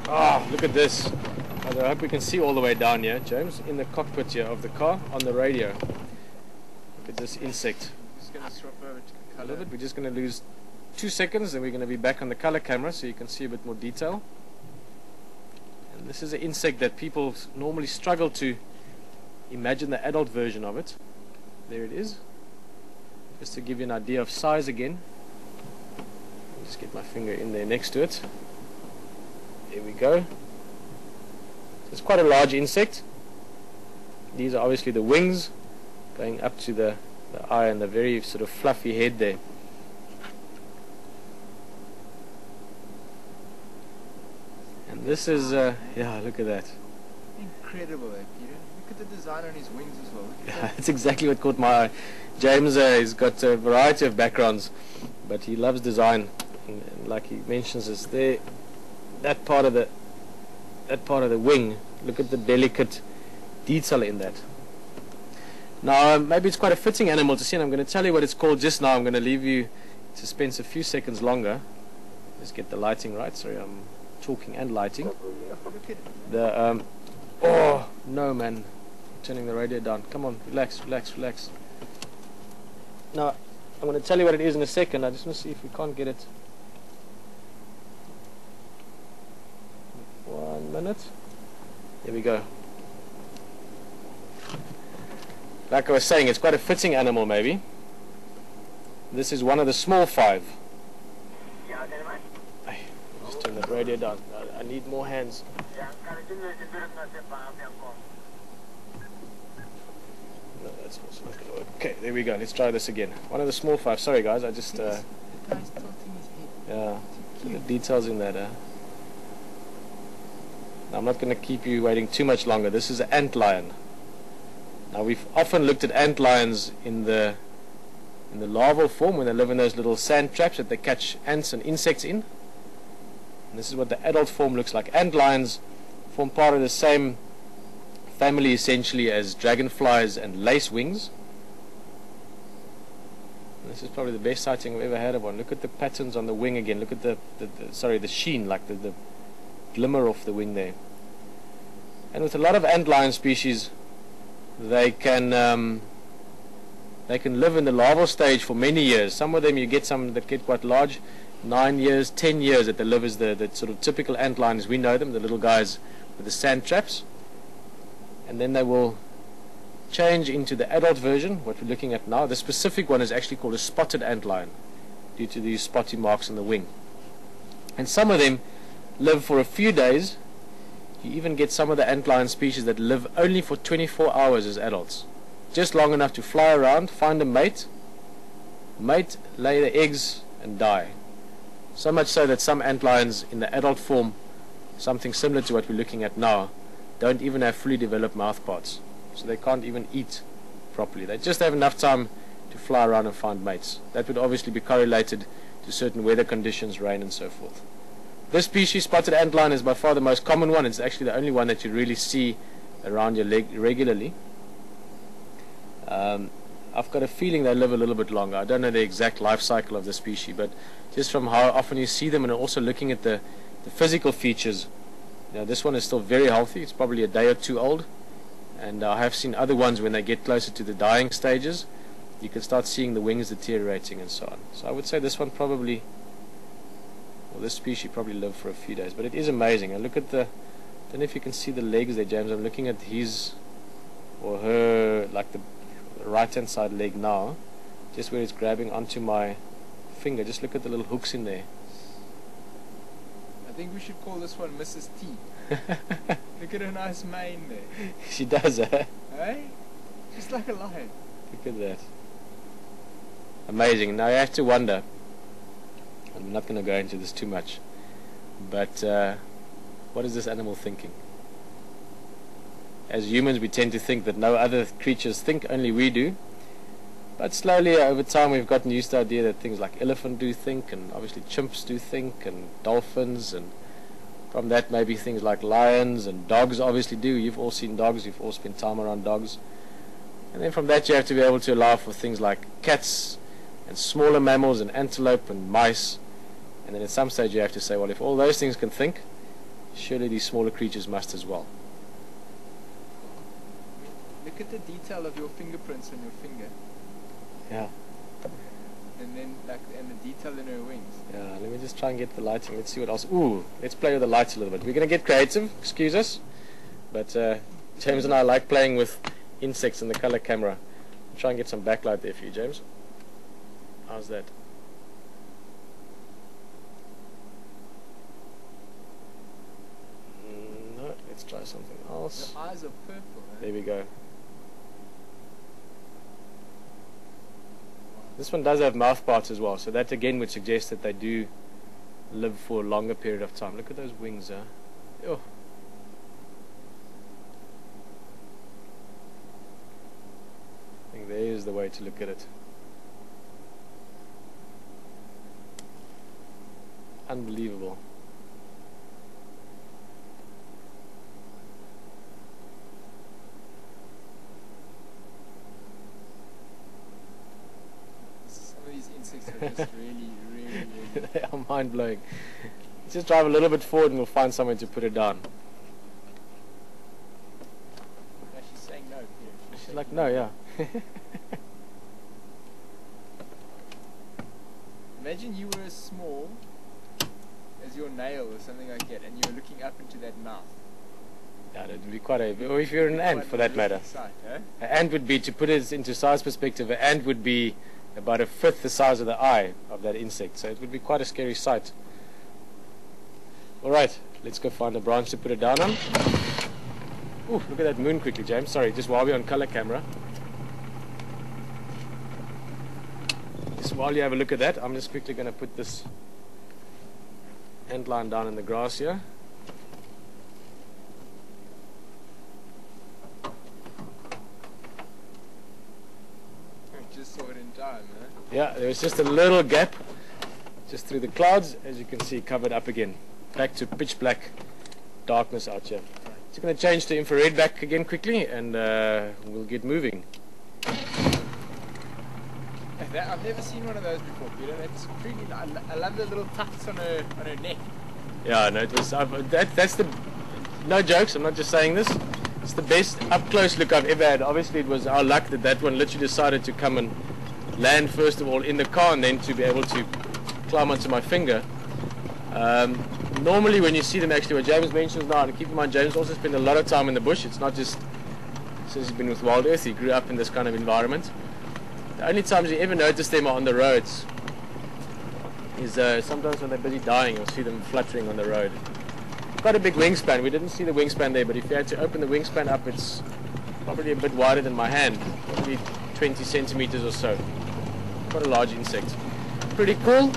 Ah, look at this. I hope we can see all the way down here, James, in the cockpit here of the car on the radio. Look at this insect. Just going to swap over to color. We're just going to lose 2 seconds and we're going to be back on the color camera so you can see a bit more detail. And this is an insect that people normally struggle to imagine the adult version of it. There it is. Just to give you an idea of size again. I'll just get my finger in there next to it. There we go. It's quite a large insect. These are obviously the wings going up to the eye and the very sort of fluffy head there. And this is, yeah, look at that. Incredible, Peter. Look at the design on his wings as well. Yeah, that's exactly what caught my eye. James has got a variety of backgrounds, but he loves design. And like he mentions, is there that part of the wing. Look at the delicate detail in that. Now maybe it's quite a fitting animal to see, and I'm going to tell you what it's called just now. I'm going to leave you in suspense a few seconds longer. Let's get the lighting right. Sorry, I'm talking and lighting. The oh no, man, I'm turning the radio down. Come on, relax. Now I'm going to tell you what it is in a second. I just want to see if we can't get it. 1 minute. There we go. Like I was saying, it's quite a fitting animal maybe. This is one of the small five. Just turn that radio down. I need more hands. No, that's also not going to work. Okay, there we go. Let's try this again. One of the small five. Sorry guys, I just yeah, the details in that. I'm not going to keep you waiting too much longer. This is an antlion. Now we've often looked at antlions in the larval form when they live in those little sand traps that they catch ants and insects in. And this is what the adult form looks like. Antlions form part of the same family essentially as dragonflies and lacewings. This is probably the best sighting I've ever had of one. Look at the patterns on the wing again. Look at the sheen, like the glimmer off the wing there. And with a lot of antlion species, they can live in the larval stage for many years. Some of them, you get some that get quite large, 9 years, 10 years that they live as the sort of typical antlion as we know them, the little guys with the sand traps. And then they will change into the adult version, what we're looking at now. The specific one is actually called a spotted antlion due to these spotty marks on the wing. And some of them live for a few days. You even get some of the antlion species that live only for 24 hours as adults. Just long enough to fly around, find a mate, lay the eggs and die. So much so that some antlions in the adult form, something similar to what we're looking at now, don't even have fully developed mouth parts. So they can't even eat properly. They just have enough time to fly around and find mates. That would obviously be correlated to certain weather conditions, rain and so forth. This species, spotted antlion, is by far the most common one. It's actually the only one that you really see around your leg regularly. I've got a feeling they live a little bit longer. I don't know the exact life cycle of the species, but just from how often you see them and also looking at the physical features, you know, this one is still very healthy. It's probably a day or two old, and I have seen other ones when they get closer to the dying stages. You can start seeing the wings deteriorating and so on. So I would say this one probably, well, this species probably lived for a few days, but it is amazing. And look at the, I don't know if you can see the legs there, James. I'm looking at his or her, like the right hand side leg now, just where it's grabbing onto my finger. Just look at the little hooks in there. I think we should call this one Mrs. T. Look at her nice mane there. She does, eh? Hey? Just like a lion. Look at that. Amazing. Now you have to wonder, I'm not going to go into this too much, but what is this animal thinking? As humans, we tend to think that no other creatures think, only we do. But slowly, over time, we've gotten used to the idea that things like elephant do think, and obviously chimps do think, and dolphins, and from that maybe things like lions and dogs obviously do. You've all seen dogs, you've all spent time around dogs. And then from that you have to be able to allow for things like cats and smaller mammals and antelope and mice. And then at some stage you have to say, well, if all those things can think, surely these smaller creatures must as well. Look at the detail of your fingerprints on your finger. Yeah. And then and the detail in her wings. Yeah, let me just try and get the lighting. Let's see what else. Ooh, let's play with the lights a little bit. We're going to get creative, excuse us. But James and I like playing with insects in the color camera. Try and get some backlight there for you, James. How's that? No, let's try something else. The eyes are purple, eh? There we go. This one does have mouth parts as well, so that again would suggest that they do live for a longer period of time. Look at those wings, huh? Oh. I think there is the way to look at it. Unbelievable. These insects are just really They are mind-blowing. Let's just drive a little bit forward and we'll find somewhere to put it down. No, she's saying no. Yeah, She's like, no, yeah. Imagine you were as small as your nail or something like that, and you were looking up into that mouth. Yeah, it would be quite a... Or if you're an ant, for that matter. Sight, eh? An ant would be, to put it into size perspective, an ant would be about 1/5 the size of the eye of that insect. So it would be quite a scary sight. Alright, let's go find a branch to put it down on. Ooh, look at that moon quickly, James. Sorry, just while we're on color camera. Just while you have a look at that, I'm just quickly going to put this antlion down in the grass here. Just saw it in time, eh? Yeah, there was just a little gap just through the clouds, as you can see, covered up again. Back to pitch black darkness out here. Just going to change to infrared back again quickly, and we'll get moving. I've never seen one of those before, Peter. That's pretty. I love the little tufts on her neck. Yeah, no, it was. That's the. No jokes. I'm not just saying this. It's the best up close look I've ever had. Obviously, it was our luck that that one literally decided to come and land first of all in the car, and then to be able to climb onto my finger. Normally, when you see them, actually, what James mentions now, and keep in mind, James also spent a lot of time in the bush. It's not just since he's been with WildEarth. He grew up in this kind of environment. The only times you ever notice them are on the roads is sometimes when they're busy dying. You'll see them fluttering on the road. Quite a big wingspan. We didn't see the wingspan there, but if you had to open the wingspan up, it's probably a bit wider than my hand, probably 20 centimeters or so. Quite a large insect. Pretty cool.